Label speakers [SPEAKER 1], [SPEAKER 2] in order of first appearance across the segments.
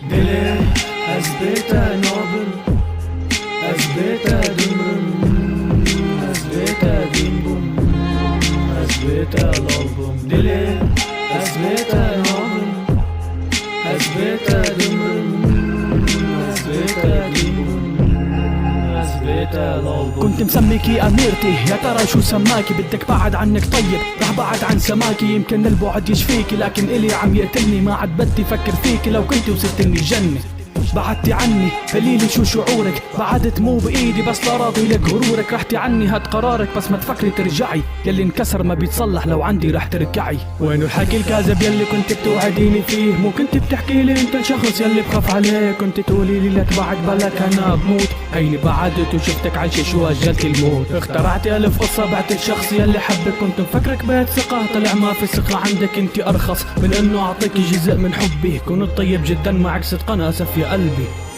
[SPEAKER 1] Deli, Azbeta Nobel, Azbeta Dumrum, Azbeta Dimbum, Azbeta Lobum. Deli, Azbeta Nobel, Azbeta Dumrum, Azbeta Dimbum, Azbeta Lobum.
[SPEAKER 2] كنت مسميكي أميرتي، يا ترى شو سماكي؟ بدك بعد عنك طيب، رح بعد عن سماكي. يمكن البعد يشفيكي، لكن إلي عم يقتلني. ما عاد بدي فكر فيكي، لو كنتي وصلتني الجنة. بعدتي عني، قليلي شو شعورك. بعدت مو بإيدي، بس لا راضي لك غرورك. رحتي عني، هاد قرارك، بس ما تفكري ترجعي. يلي انكسر ما بيتصلح، لو عندي رح ترجعي. وينو الحكي الكاذب يلي كنت بتوعديني فيه؟ مو كنت بتحكي لي انت الشخص يلي بخاف عليه؟ كنت تقولي لي لك بعد بلك انا بموت. هيني بعدت وشفتك عايشة، شو اجلت الموت. اخترعتي الف قصة، بعت الشخص يلي حبك. كنت مفكرك بيت ثقة، طلع ما في ثقة عندك. انت ارخص من انه اعطيكي جزء من حبي. كنت طيب جدا معك صدق، انا اسف يا قلبي.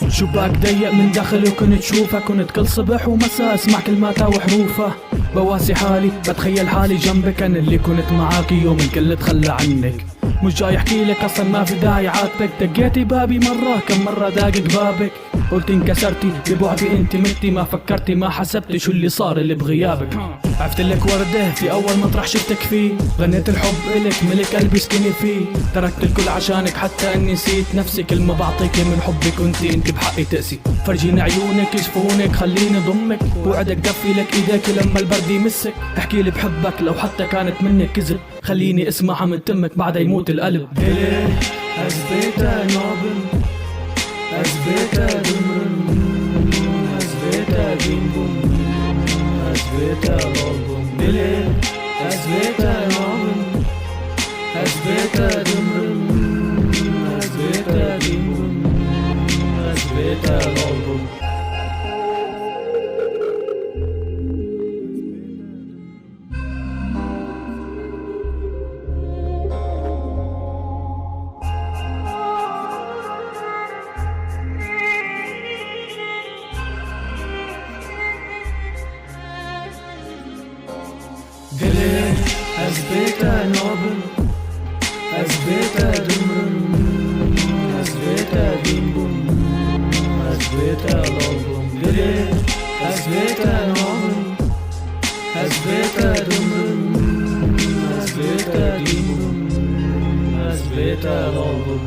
[SPEAKER 2] شباك ضيق من داخل وكنت شوفك. كنت كل صبح ومساء اسمع كلماتها وحروفها. بواسي حالي، بتخيل حالي جنبك. انا اللي كنت معاكي يوم الكل تخلى عنك. مش جاي احكي لك، اصلا ما في داعي عاتبك. دقيتي بابي مرة، كم مرة داقق بابك. قلت انكسرتي ببعدي، انت متي. ما فكرتي ما حسبتي شو اللي صار اللي بغيابك. عفت لك وردة في اول مطرح شفتك فيه. غنيت الحب الك، ملك قلبي سكني فيه. تركت الكل عشانك، حتى اني نسيت نفسي. كلمة بعطيك من حبك انت بحقي تقسي. فرجيني عيونك يشفونك، خليني ضمك. وعدك دفي لك ايديك لما البرد يمسك. احكي لي بحبك لو حتى كانت منك كذب. خليني اسمعها من تمك بعد يموت القلب.
[SPEAKER 1] Deli, Azbeta Nobel, Azbeta Dumrum, Azbeta Dimbum, Azbeta Lobum. Deli, Azbeta Nobel, Azbeta Dumrum, Azbeta Dimbum, Azbeta Lobum. Deli, Azbeta Nobel, Azbeta Dumrum, Azbeta Dimbum, Azbeta Lobum. Deli, Azbeta Nobel, Azbeta Dumrum, Azbeta Dimbum, Azbeta Lobum.